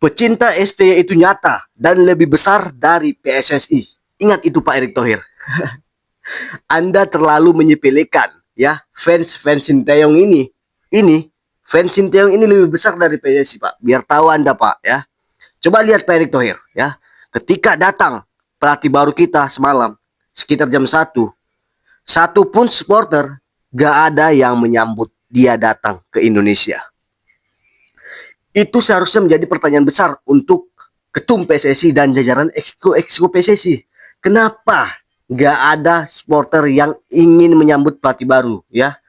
Pecinta STY itu nyata dan lebih besar dari PSSI. Ingat itu Pak Erick Thohir. Anda terlalu menyepelekan ya fans Sinteyong ini. Fans Sinteyong ini lebih besar dari PSSI Pak. Biar tahu Anda Pak ya. Coba lihat Pak Erick Thohir ya. Ketika datang pelatih baru kita semalam sekitar jam 1, satu pun supporter gak ada yang menyambut dia datang ke Indonesia. Itu seharusnya menjadi pertanyaan besar untuk ketum PSSI dan jajaran exco PSSI. Kenapa nggak ada supporter yang ingin menyambut pelatih baru ya?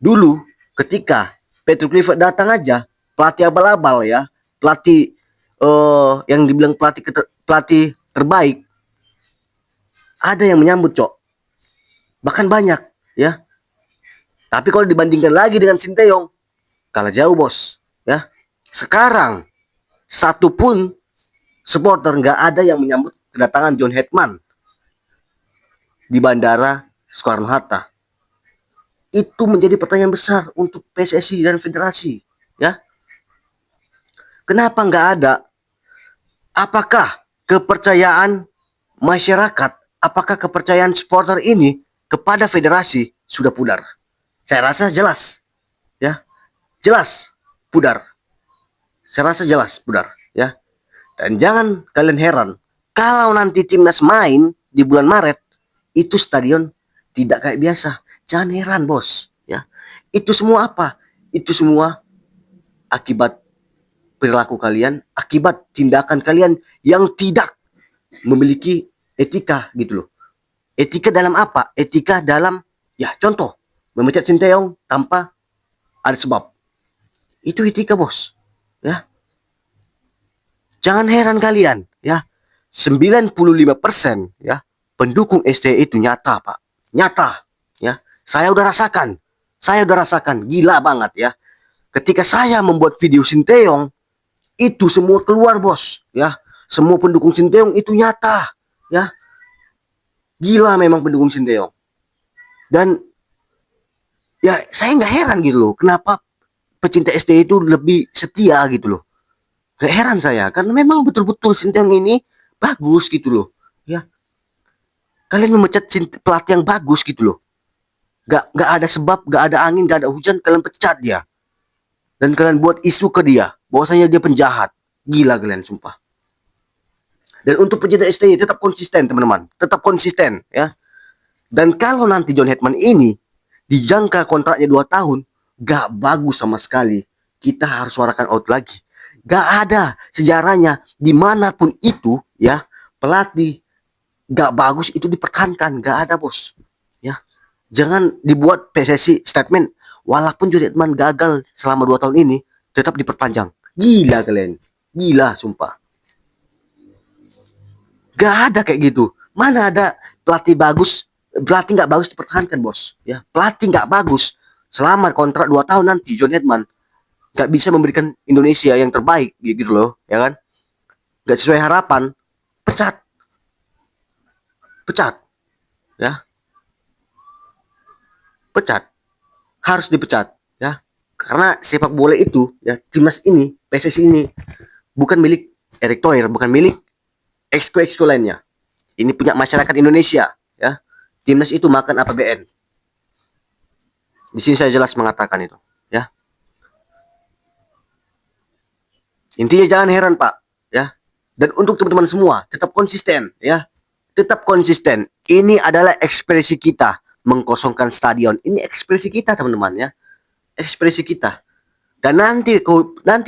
Dulu ketika Patrick Kluivert datang aja, pelatih abal-abal ya, pelatih yang dibilang pelatih terbaik, ada yang menyambut Cok. Bahkan banyak ya. Tapi kalau dibandingkan lagi dengan Sinteyong, kalah jauh bos ya. Sekarang satu pun supporter nggak ada yang menyambut kedatangan John Hetman di Bandara Soekarno-Hatta. Itu menjadi pertanyaan besar untuk PSSI dan federasi, ya. Kenapa nggak ada? Apakah kepercayaan masyarakat, apakah kepercayaan supporter ini kepada federasi sudah pudar? Saya rasa jelas, ya, jelas pudar. Saya rasa jelas pudar, ya. Dan jangan kalian heran kalau nanti timnas main di bulan Maret, itu stadion tidak kayak biasa. Jangan heran bos, ya. Itu semua apa? Itu semua akibat perilaku kalian, akibat tindakan kalian yang tidak memiliki etika gitu loh. Etika dalam apa? Etika dalam, ya contoh, memecat Sinteyong tanpa ada sebab. Itu etika bos, ya. Jangan heran kalian, ya. 95% ya pendukung STY itu nyata, Pak. Nyata, ya. Saya udah rasakan, gila banget ya. Ketika saya membuat video Sinteyong, itu semua keluar, bos, ya. Semua pendukung Sinteyong itu nyata, ya. Gila memang pendukung Sinteyong. Dan ya saya nggak heran gitu loh, kenapa pecinta STY itu lebih setia gitu loh. Gak heran saya, karena memang betul-betul Sinteyong ini bagus gitu loh, ya. Kalian memecat pelatih yang bagus gitu loh. Gak ada sebab, gak ada angin, gak ada hujan, kalian pecat dia. Dan kalian buat isu ke dia, bahwasanya dia penjahat. Gila kalian, sumpah. Dan untuk pecinta STY tetap konsisten teman-teman, tetap konsisten ya. Dan kalau nanti John Hetman ini dijangka kontraknya 2 tahun, gak bagus sama sekali. Kita harus suarakan out lagi. Gak ada sejarahnya dimanapun itu ya pelatih gak bagus itu dipertahankan, gak ada bos ya. Jangan dibuat PSSI statement walaupun John Hetman gagal selama 2 tahun ini tetap diperpanjang. Gila kalian, gila sumpah. Gak ada kayak gitu. Mana ada pelatih bagus, pelatih gak bagus dipertahankan bos ya. Pelatih gak bagus selama kontrak 2 tahun nanti John Hetman gak bisa memberikan Indonesia yang terbaik gitu loh, ya kan? Gak sesuai harapan, pecat, ya, pecat, harus dipecat, ya. Karena sepak bola itu, ya, timnas ini, PSSI ini bukan milik Erick Thohir, bukan milik exco lainnya. Ini punya masyarakat Indonesia, ya. Timnas itu makan APBN. Di sini saya jelas mengatakan itu, ya. Intinya jangan heran Pak, ya. Dan untuk teman-teman semua tetap konsisten, ya. Tetap konsisten. Ini adalah ekspresi kita mengkosongkan stadion. Ini ekspresi kita teman-teman ya. Ekspresi kita. Dan nanti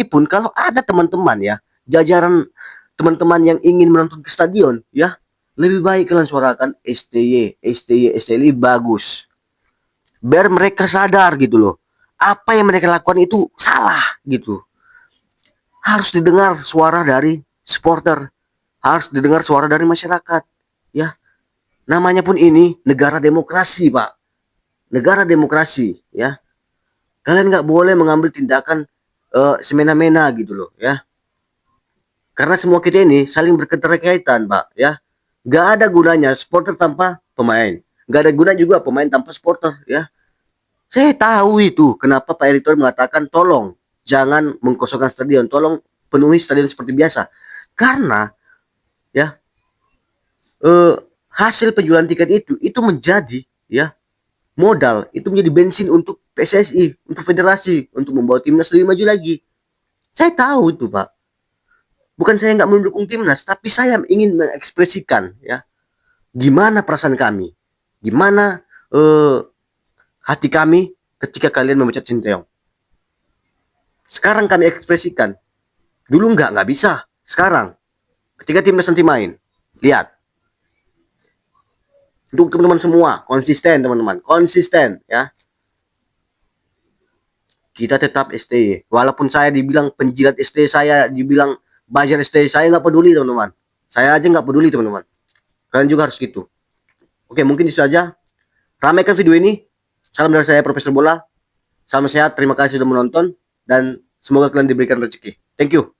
pun kalau ada teman-teman ya, jajaran teman-teman yang ingin menonton ke stadion, ya, lebih baik kalian suarakan STY bagus. Biar mereka sadar gitu loh. Apa yang mereka lakukan itu salah gitu. Harus didengar suara dari supporter, harus didengar suara dari masyarakat, ya. Namanya pun ini negara demokrasi, Pak. Negara demokrasi, ya. Kalian nggak boleh mengambil tindakan semena-mena gitu loh, ya. Karena semua kita ini saling berketerkaitan, Pak, ya. Nggak ada gunanya supporter tanpa pemain. Nggak ada guna juga pemain tanpa supporter, ya. Saya tahu itu kenapa Pak Erick Thohir mengatakan tolong jangan mengkosongkan stadion, tolong penuhi stadion seperti biasa. Karena ya eh, hasil penjualan tiket itu menjadi ya modal, itu menjadi bensin untuk PSSI, untuk federasi, untuk membawa timnas lebih maju lagi. Saya tahu itu, Pak. Bukan saya nggak mendukung timnas, tapi saya ingin mengekspresikan ya gimana perasaan kami, gimana hati kami ketika kalian memecat Sinteyong. Sekarang kami ekspresikan. Dulu nggak bisa. Sekarang, ketika timnas nanti main, lihat. Untuk teman-teman semua, konsisten teman-teman, konsisten ya. Kita tetap STY. Walaupun saya dibilang penjilat STY, saya dibilang buzzer STY, saya nggak peduli teman-teman. Saya aja nggak peduli teman-teman. Kalian juga harus gitu. Oke, mungkin itu saja. Ramaikan video ini. Salam dari saya, Profesor Bola. Salam sehat, terima kasih sudah menonton. Dan semoga kalian diberikan rezeki. Thank you.